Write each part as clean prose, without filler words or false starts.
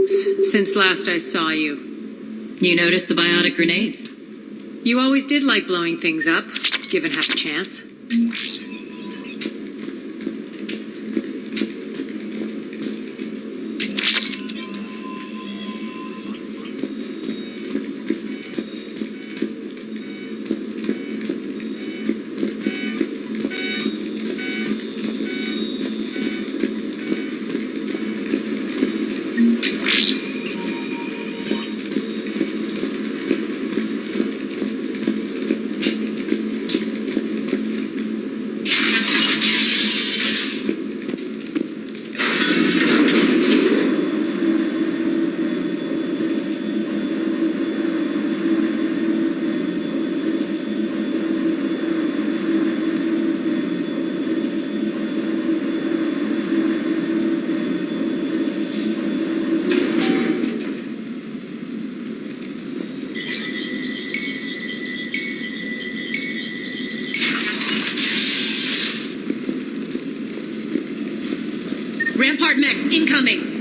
since last I saw you. You noticed the biotic grenades? You always did like blowing things up, given half a chance. Rampart mechs incoming!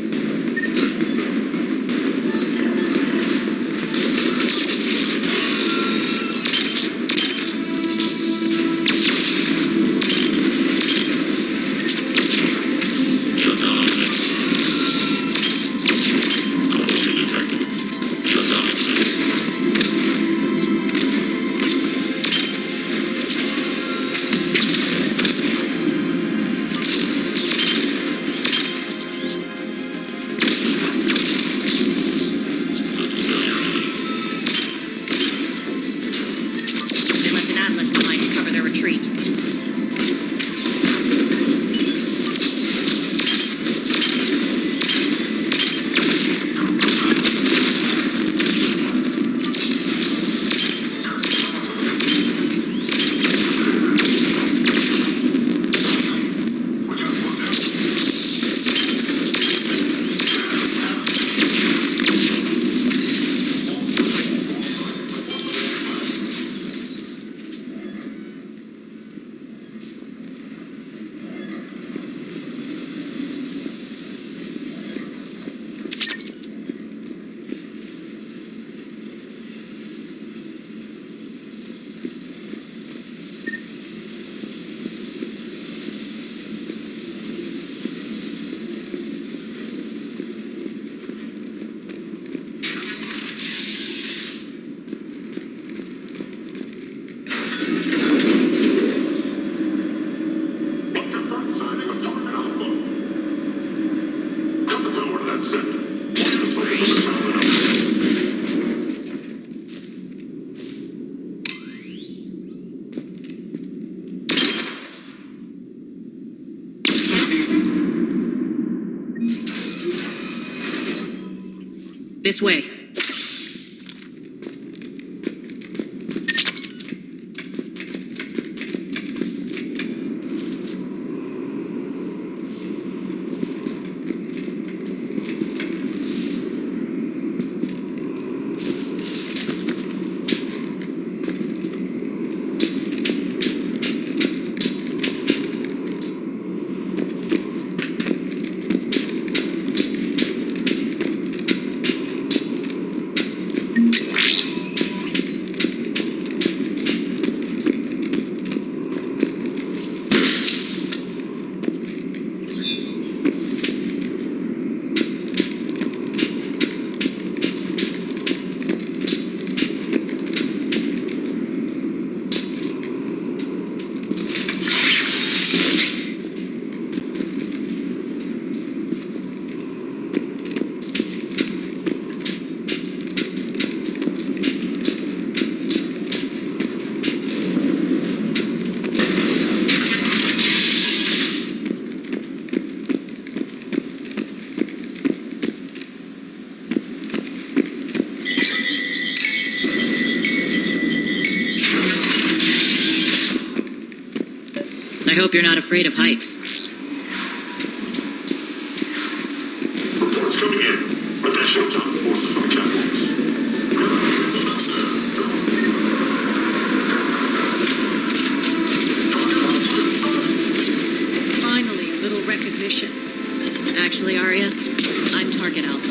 This way. I hope you're not afraid of heights. Reports coming in. Attention top forces on catwalks. Finally, a little recognition. Actually, Arya, I'm target Alpha.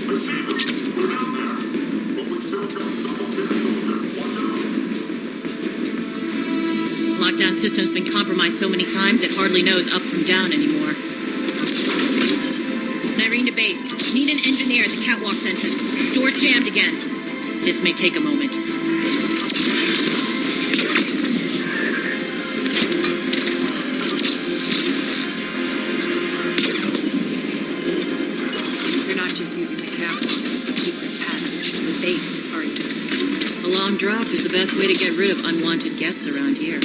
I see them. They're down there. But we still got some of their soldiers. Watch out. Lockdown system's been compromised so many times it hardly knows up from down anymore. Nyreen to base. Need an engineer at the catwalk's entrance. Door's jammed again. This may take a moment. You're not just using the catwalk to keep the passage to the base, are you? A long drop is the best way to get rid of unwanted guests around here.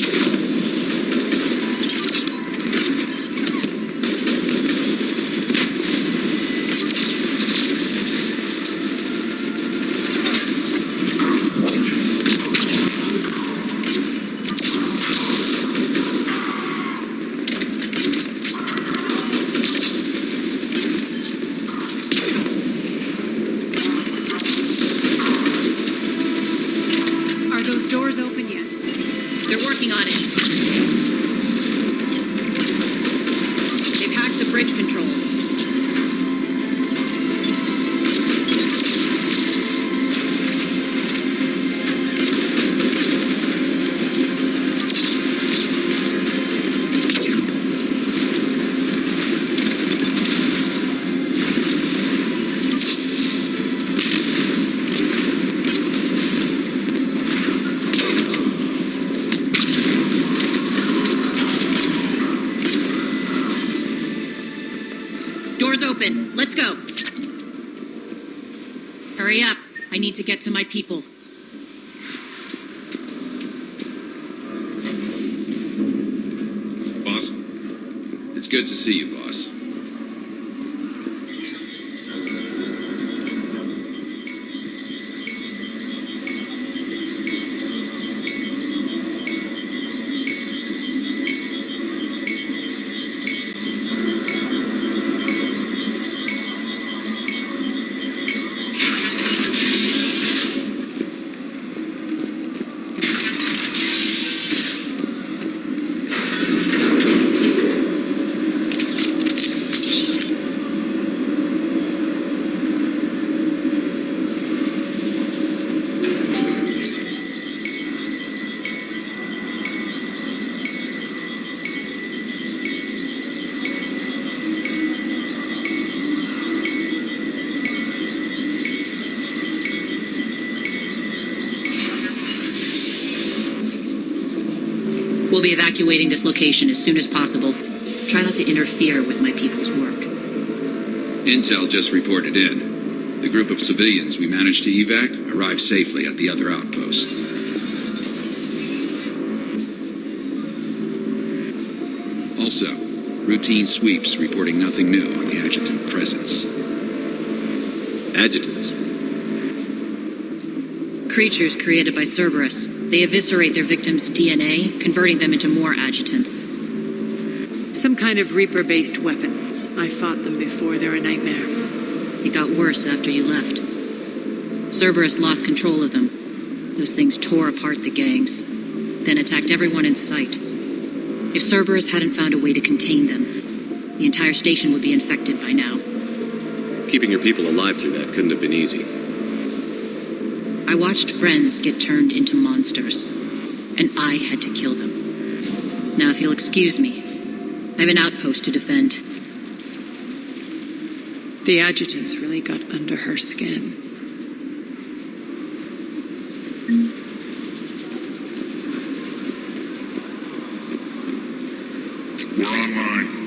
Are those doors open yet? They're working on it. They've hacked the bridge controls. Doors open. Let's go. Hurry up. I need to get to my people. Boss? It's good to see you, boss. We'll be evacuating this location as soon as possible. Try not to interfere with my people's work. Intel just reported in. The group of civilians we managed to evac arrived safely at the other outpost. Also, routine sweeps reporting nothing new on the adjutant presence. Adjutants? Creatures created by Cerberus. They eviscerate their victims' DNA, converting them into more adjutants. Some kind of Reaper-based weapon. I fought them before, they're a nightmare. It got worse after you left. Cerberus lost control of them. Those things tore apart the gangs, then attacked everyone in sight. If Cerberus hadn't found a way to contain them, the entire station would be infected by now. Keeping your people alive through that couldn't have been easy. I watched friends get turned into monsters, and I had to kill them. Now, if you'll excuse me, I have an outpost to defend. The adjutants really got under her skin. We're online.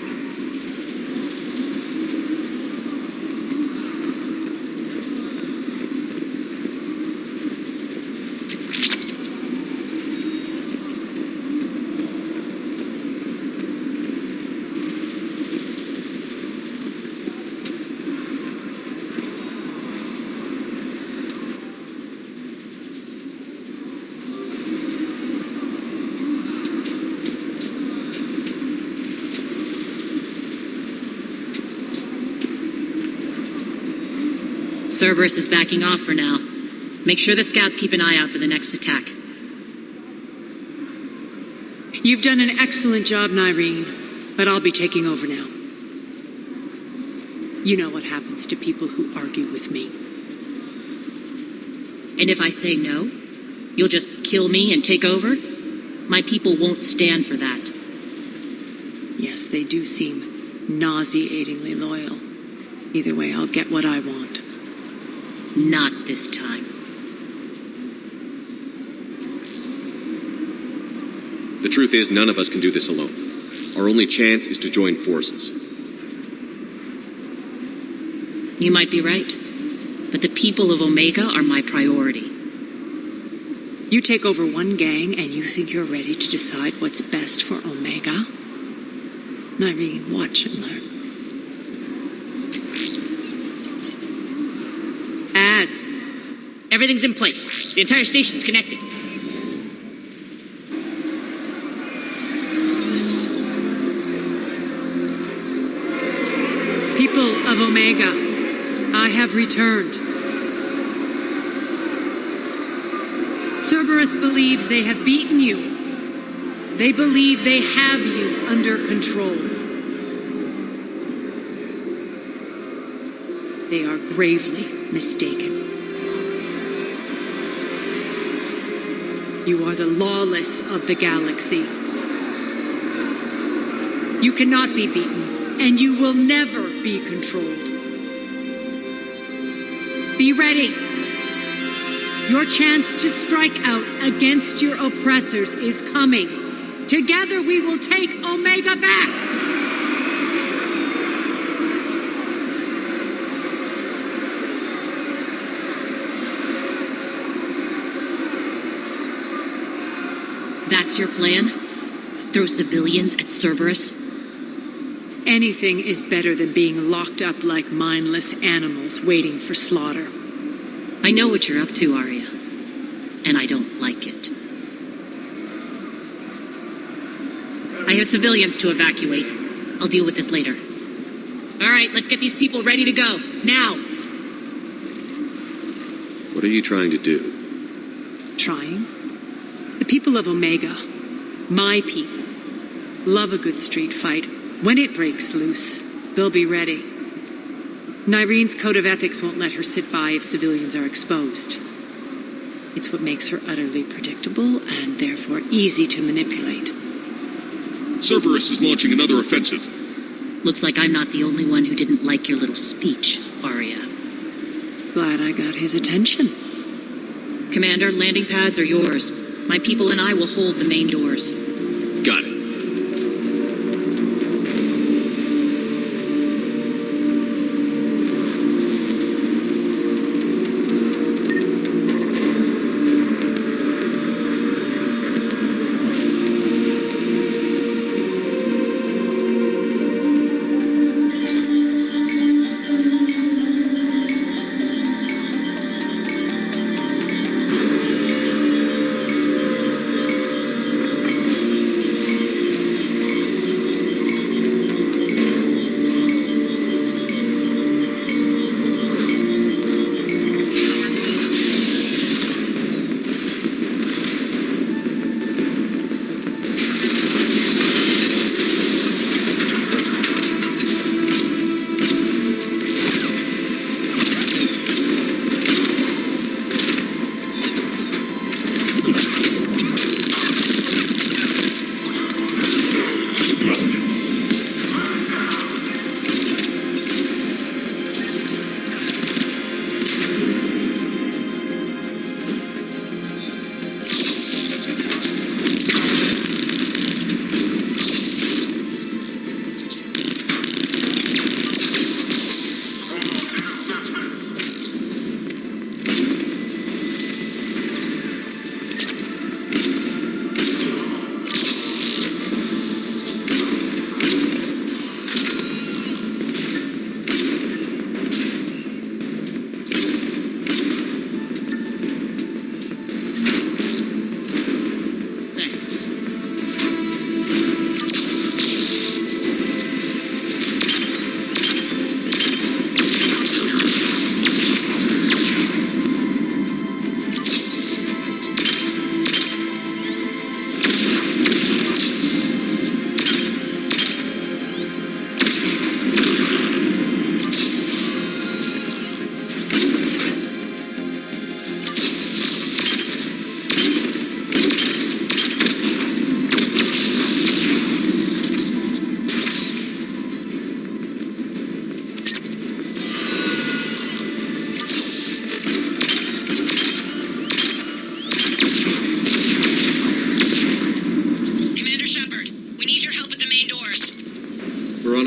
Cerberus is backing off for now. Make sure the scouts keep an eye out for the next attack. You've done an excellent job, Nyreen, but I'll be taking over now. You know what happens to people who argue with me. And if I say no, you'll just kill me and take over? My people won't stand for that. Yes, they do seem nauseatingly loyal. Either way, I'll get what I want. Not this time. The truth is, none of us can do this alone. Our only chance is to join forces. You might be right, but the people of Omega are my priority. You take over one gang and you think you're ready to decide what's best for Omega? Nyreen, watch and learn. Everything's in place. The entire station's connected. People of Omega, I have returned. Cerberus believes they have beaten you. They believe they have you under control. They are gravely mistaken. You are the lawless of the galaxy. You cannot be beaten, and you will never be controlled. Be ready. Your chance to strike out against your oppressors is coming. Together we will take Omega back. That's your plan? Throw civilians at Cerberus? Anything is better than being locked up like mindless animals waiting for slaughter. I know what you're up to, Arya. And I don't like it. I have civilians to evacuate. I'll deal with this later. All right, let's get these people ready to go. Now! What are you trying to do? Trying? The people of Omega, my people, love a good street fight. When it breaks loose, they'll be ready. Nyreen's code of ethics won't let her sit by if civilians are exposed. It's what makes her utterly predictable and therefore easy to manipulate. Cerberus is launching another offensive. Looks like I'm not the only one who didn't like your little speech, Arya. Glad I got his attention. Commander, landing pads are yours. My people and I will hold the main doors. Got it.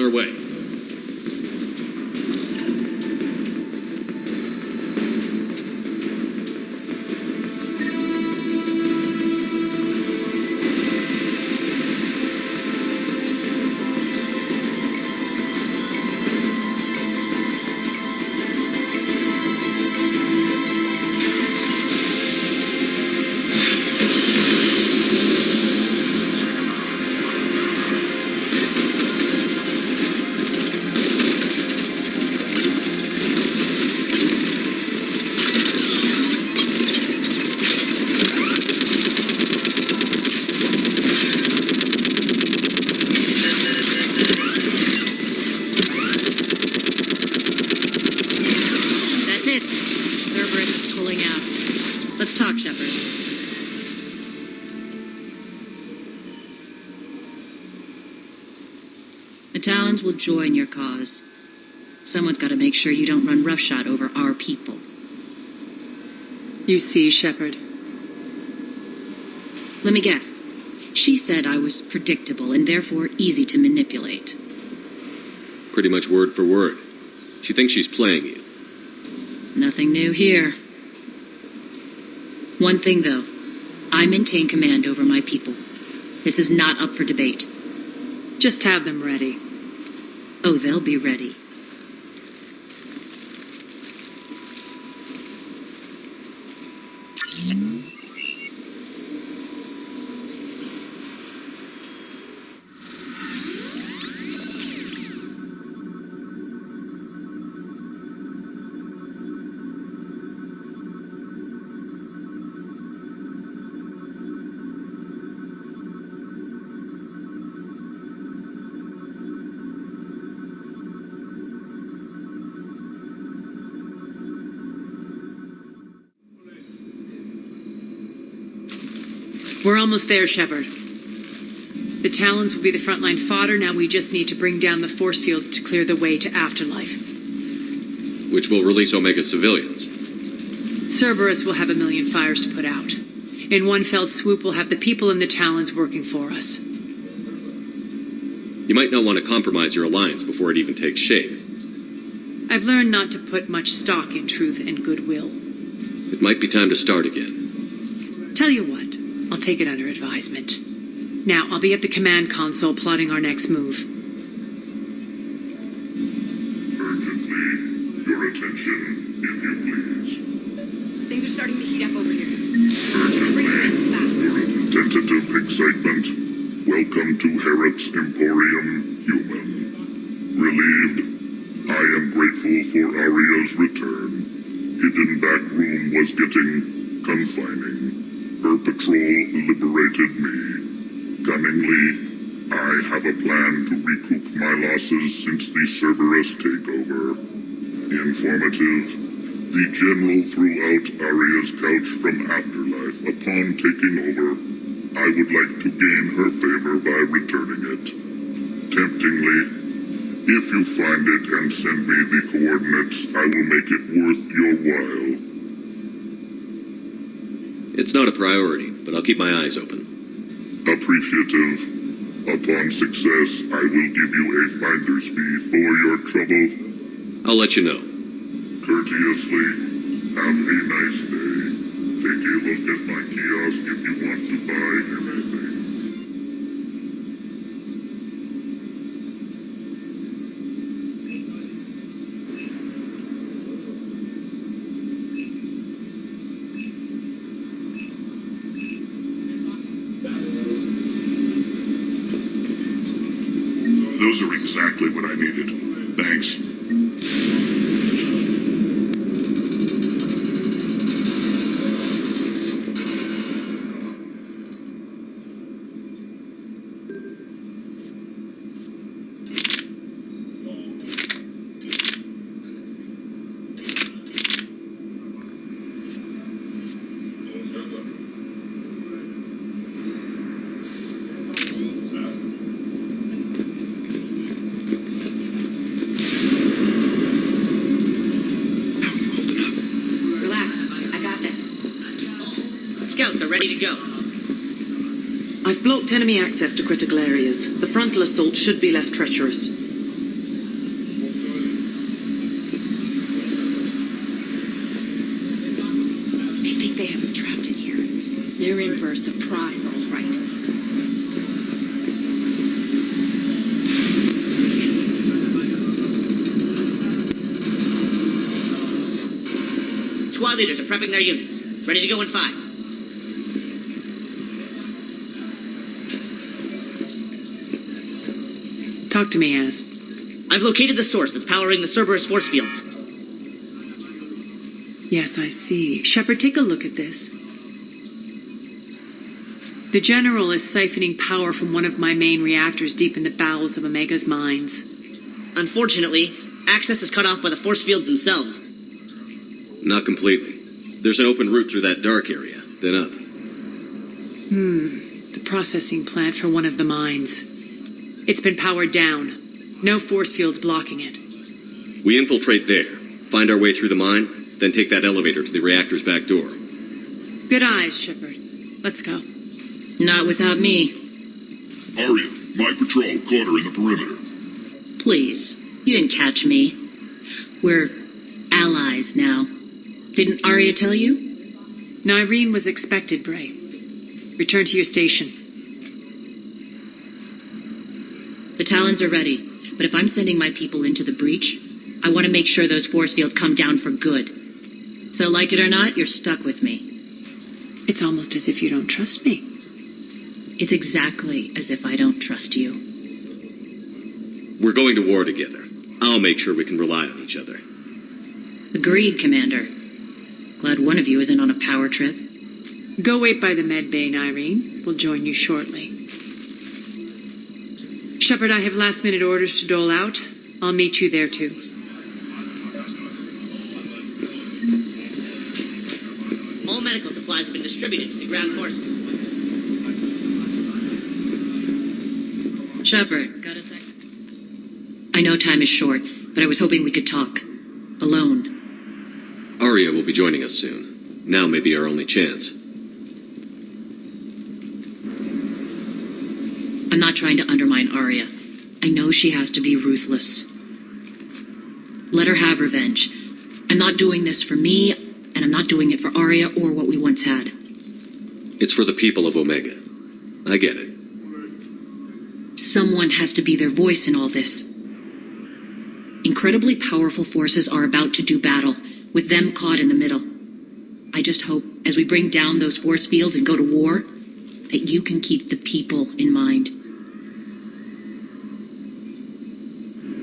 our way. That's it. Cerberus is pulling out. Let's talk, Shepard. The Talons will join your cause. Someone's got to make sure you don't run roughshod over our people. You see, Shepard. Let me guess. She said I was predictable and therefore easy to manipulate. Pretty much word for word. She thinks she's playing you. Nothing new here. One thing, though. I maintain command over my people. This is not up for debate. Just have them ready. Oh, they'll be ready. We're almost there, Shepard. The Talons will be the frontline fodder. Now we just need to bring down the force fields to clear the way to Afterlife. Which will release Omega civilians. Cerberus will have 1 million fires to put out. In one fell swoop, we'll have the people in the Talons working for us. You might not want to compromise your alliance before it even takes shape. I've learned not to put much stock in truth and goodwill. It might be time to start again. Tell you what, I'll take it under advisement. Now, I'll be at the command console plotting our next move. Urgently, your attention, if you please. Things are starting to heat up over here. Need to bring them in fast. You're in tentative excitement. Welcome to Harrot's Emporium, Human. Relieved, I am grateful for Aria's return. Hidden back room was getting confining. Her patrol liberated me. Cunningly, I have a plan to recoup my losses since the Cerberus takeover. Informative, the General threw out Aria's couch from Afterlife upon taking over. I would like to gain her favor by returning it. Temptingly, if you find it and send me the coordinates, I will make it worth your while. It's not a priority, but I'll keep my eyes open. Appreciative. Upon success, I will give you a finder's fee for your trouble. I'll let you know. Courteously, have a nice day. Take a look at my kiosk if you want to buy anything. Those are exactly what I needed. Thanks. Scouts are ready to go. I've blocked enemy access to critical areas. The frontal assault should be less treacherous. a surprise, all right. Squad leaders are prepping their units. Ready to go in 5. Talk to me, Az. I've located the source that's powering the Cerberus force fields. Yes, I see. Shepard, take a look at this. The General is siphoning power from one of my main reactors deep in the bowels of Omega's mines. Unfortunately, access is cut off by the force fields themselves. Not completely. There's an open route through that dark area, then up. The processing plant for one of the mines. It's been powered down. No force fields blocking it. We infiltrate there, find our way through the mine, then take that elevator to the reactor's back door. Good eyes, Shepard. Let's go. Not without me. Arya, my patrol caught her in the perimeter. Please. You didn't catch me. We're allies now. Didn't Arya tell you? Nyreen was expected, Bray. Return to your station. The Talons are ready, but if I'm sending my people into the breach, I want to make sure those force fields come down for good. So like it or not, you're stuck with me. It's almost as if you don't trust me. It's exactly as if I don't trust you. We're going to war together. I'll make sure we can rely on each other. Agreed, Commander. Glad one of you isn't on a power trip. Go wait by the med bay, Nyreen. We'll join you shortly. Shepard, I have last-minute orders to dole out. I'll meet you there, too. All medical supplies have been distributed to the ground forces. Shepard, got a sec? I know time is short, but I was hoping we could talk. Alone. Arya will be joining us soon. Now may be our only chance. I'm not trying to undermine Arya. I know she has to be ruthless. Let her have revenge. I'm not doing this for me, and I'm not doing it for Arya or what we once had. It's for the people of Omega. I get it. Someone has to be their voice in all this. Incredibly powerful forces are about to do battle, with them caught in the middle. I just hope, as we bring down those force fields and go to war, that you can keep the people in mind.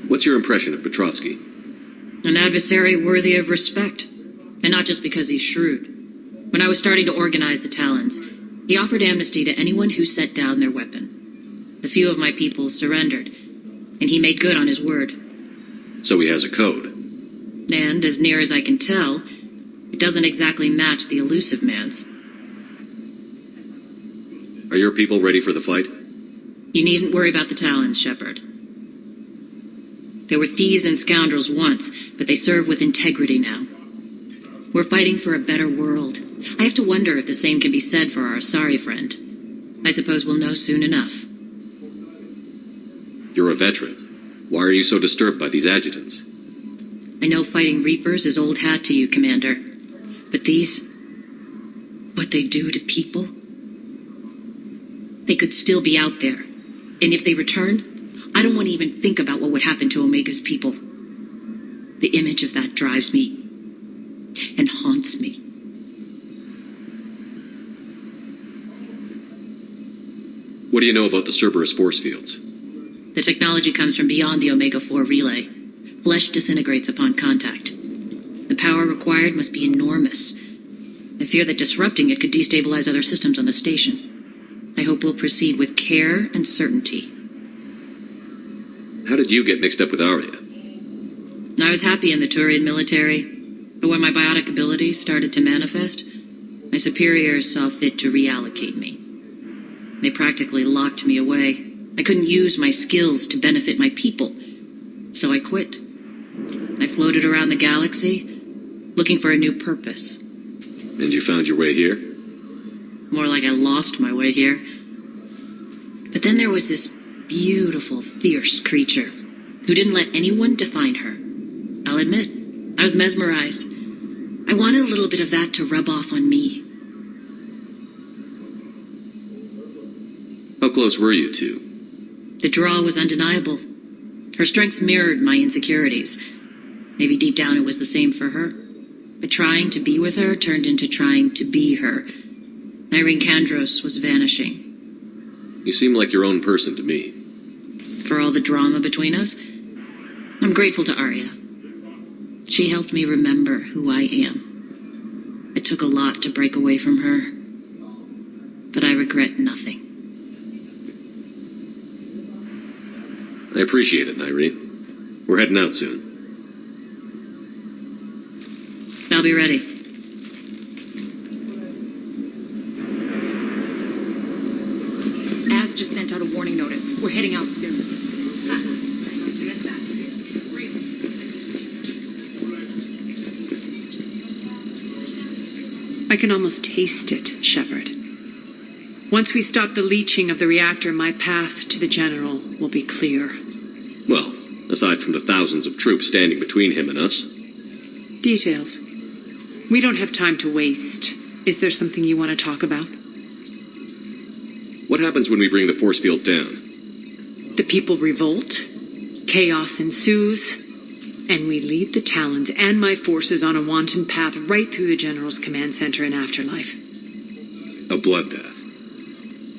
What's your impression of Petrovsky? An adversary worthy of respect, and not just because he's shrewd. When I was starting to organize the Talons, he offered amnesty to anyone who set down their weapon. A few of my people surrendered, and he made good on his word. So he has a code. And, as near as I can tell, it doesn't exactly match the elusive man's. Are your people ready for the fight? You needn't worry about the Talons, Shepard. They were thieves and scoundrels once, but they serve with integrity now. We're fighting for a better world. I have to wonder if the same can be said for our Asari friend. I suppose we'll know soon enough. You're a veteran. Why are you so disturbed by these adjutants? I know fighting Reapers is old hat to you, Commander. But these... what they do to people? They could still be out there. And if they return, I don't want to even think about what would happen to Omega's people. The image of that drives me and haunts me. What do you know about the Cerberus force fields? The technology comes from beyond the Omega-4 relay. Flesh disintegrates upon contact. The power required must be enormous. I fear that disrupting it could destabilize other systems on the station. I hope we'll proceed with care and certainty. How did you get mixed up with Arya? I was happy in the Turian military, but when my biotic abilities started to manifest, my superiors saw fit to reallocate me. They practically locked me away. I couldn't use my skills to benefit my people, so I quit. I floated around the galaxy, looking for a new purpose. And you found your way here? More like I lost my way here. But then there was this beautiful, fierce creature who didn't let anyone define her. I'll admit, I was mesmerized. I wanted a little bit of that to rub off on me. How close were you two? The draw was undeniable. Her strengths mirrored my insecurities. Maybe deep down it was the same for her. But trying to be with her turned into trying to be her. Irene Kandros was vanishing. You seem like your own person to me. For all the drama between us, I'm grateful to Arya. She helped me remember who I am. It took a lot to break away from her, but I regret nothing. I appreciate it, Irene. We're heading out soon. I'll be ready. Az just sent out a warning notice. We're heading out soon. I can almost taste it, Shepard. Once we stop the leaching of the reactor, my path to the General will be clear. Well, aside from the thousands of troops standing between him and us. Details. We don't have time to waste. Is there something you want to talk about? What happens when we bring the force fields down? The people revolt, chaos ensues, and we lead the Talons and my forces on a wanton path right through the General's command center and afterlife. A bloodbath.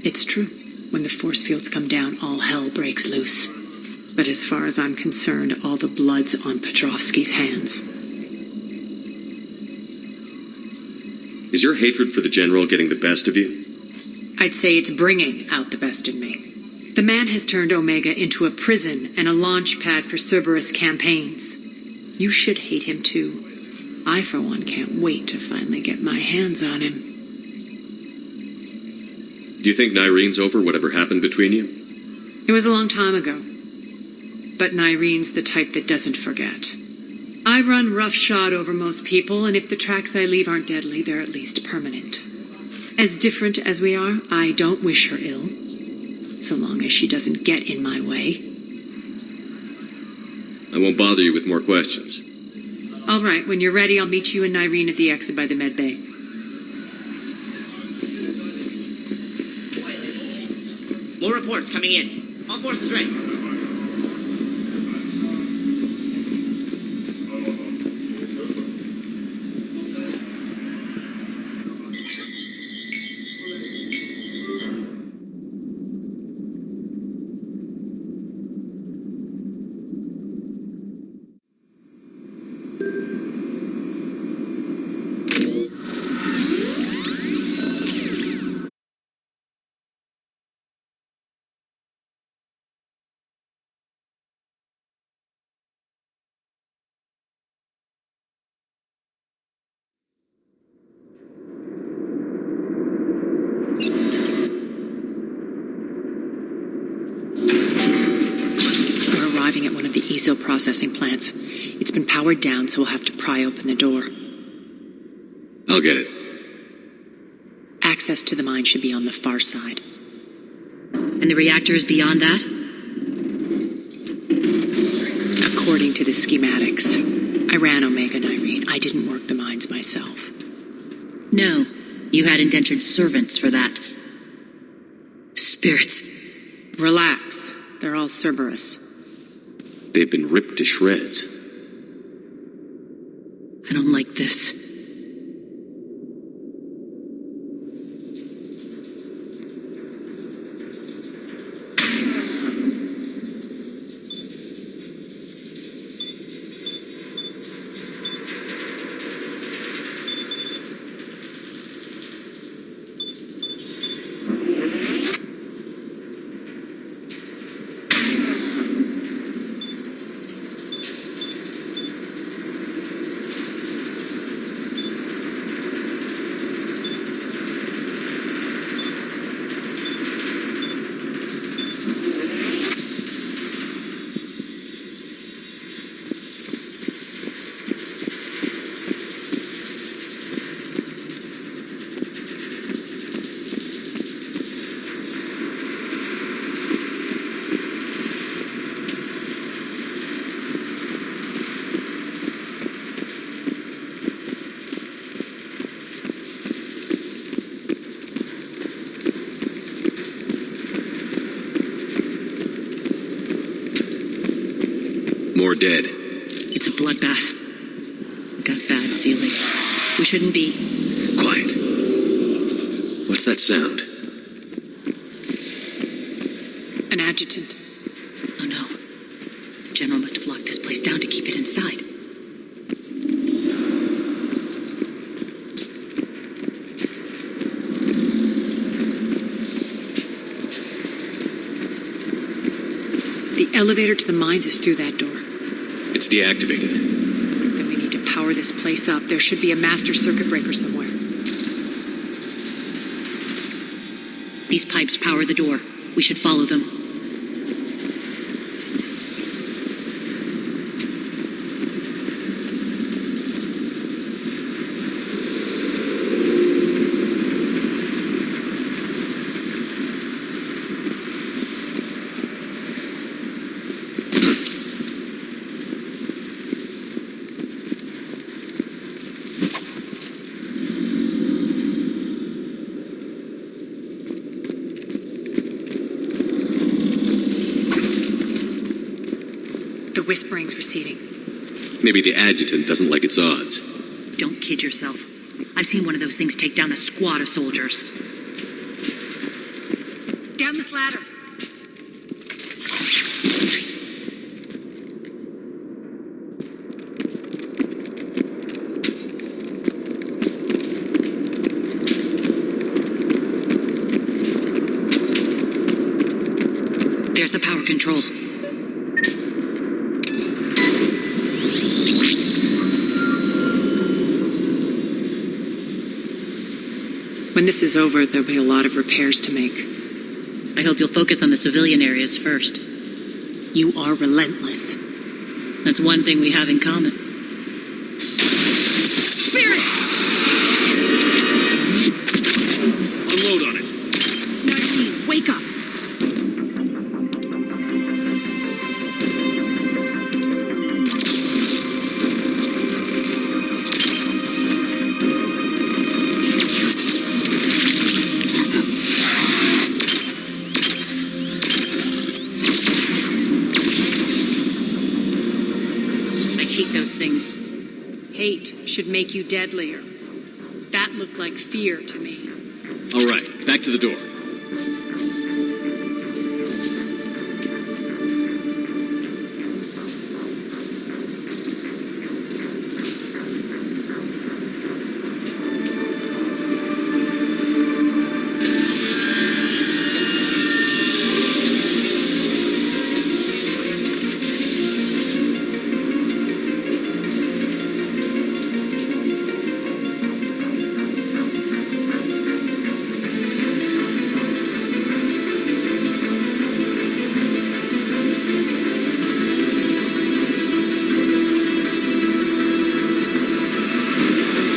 It's true. When the force fields come down, all hell breaks loose. But as far as I'm concerned, all the blood's on Petrovsky's hands. Is your hatred for the General getting the best of you? I'd say it's bringing out the best in me. The man has turned Omega into a prison and a launch pad for Cerberus campaigns. You should hate him too. I, for one, can't wait to finally get my hands on him. Do you think Nyrene's over whatever happened between you? It was a long time ago. But Nyrene's the type that doesn't forget. I run roughshod over most people, and if the tracks I leave aren't deadly, they're at least permanent. As different as we are, I don't wish her ill, so long as she doesn't get in my way. I won't bother you with more questions. All right, when you're ready, I'll meet you and Nyrene at the exit by the med bay. More reports coming in. All forces ready. Arriving at one of the ESO processing plants. It's been powered down, so we'll have to pry open the door. I'll get it. Access to the mine should be on the far side. And the reactor is beyond that? According to the schematics. I ran Omega, Nyrene. I didn't work the mines myself. No, you had indentured servants for that. Spirits. Relax. They're all Cerberus. They've been ripped to shreds. I don't like this. More dead. It's a bloodbath. Got a bad feeling. We shouldn't be... Quiet. What's that sound? An adjutant. Oh no. General must have locked this place down to keep it inside. The elevator to the mines is through that door. It's deactivated. Then we need to power this place up. There should be a master circuit breaker somewhere. These pipes power the door. We should follow them. The whispering's receding. Maybe the adjutant doesn't like its odds. Don't kid yourself. I've seen one of those things take down a squad of soldiers. Down this ladder. There's the power control. When this is over, there'll be a lot of repairs to make. I hope you'll focus on the civilian areas first. You are relentless. That's one thing we have in common. Unload on it. Nardine, wake up! I hate those things. Hate should make you deadlier. That looked like fear to me. All right, back to the door.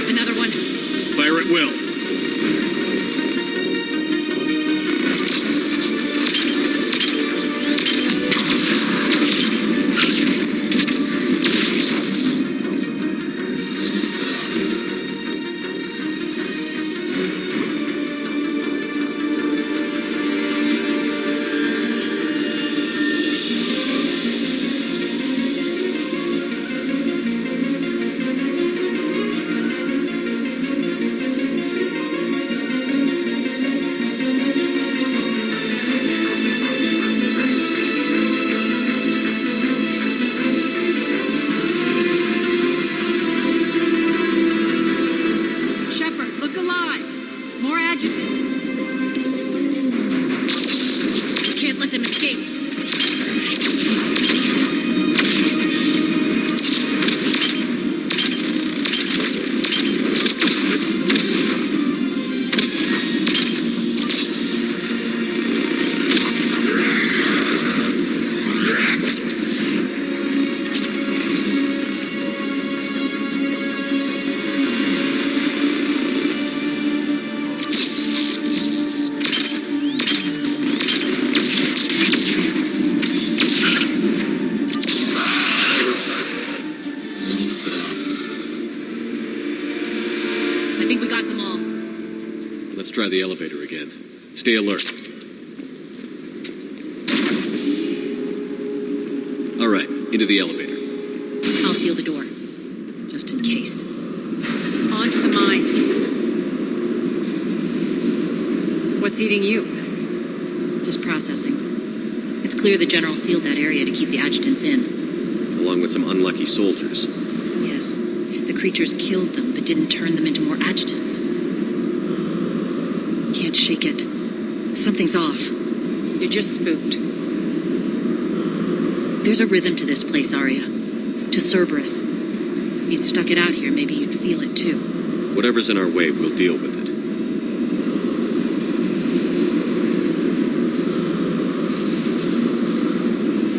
Another one. Fire at will. Shepard, look alive! More adjutants. Can't let them escape. I think we got them all. Let's try the elevator again. Stay alert. All right, into the elevator. seal the door, just in case. On to the mines. What's eating you? Just processing. It's clear the general sealed that area to keep the adjutants in. Along with some unlucky soldiers. Yes, the creatures killed them, but didn't turn them into more adjutants. Can't shake it. Something's off. You're just spooked. There's a rhythm to this place, Arya. To Cerberus. If you'd stuck it out here, maybe you'd feel it too. Whatever's in our way, we'll deal with it.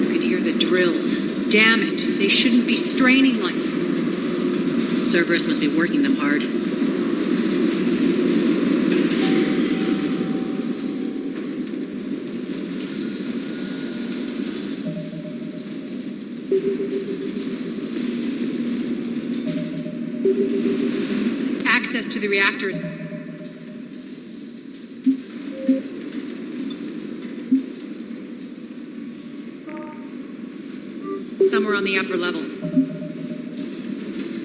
You can hear the drills. Damn it, they shouldn't be straining like... Cerberus must be working them hard. Access to the reactors. Somewhere on the upper level.